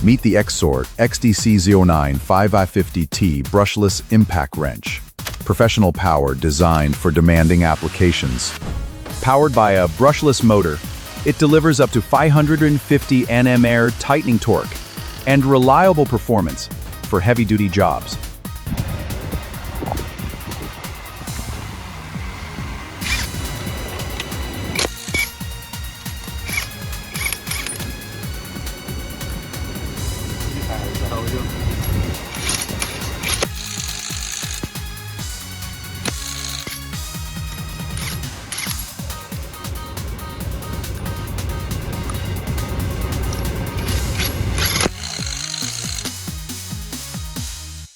Meet the XCORT XDC09-550T Brushless Impact Wrench. Professional power designed for demanding applications. Powered by a brushless motor, it delivers up to 550 Nm air tightening torque and reliable performance for heavy-duty jobs.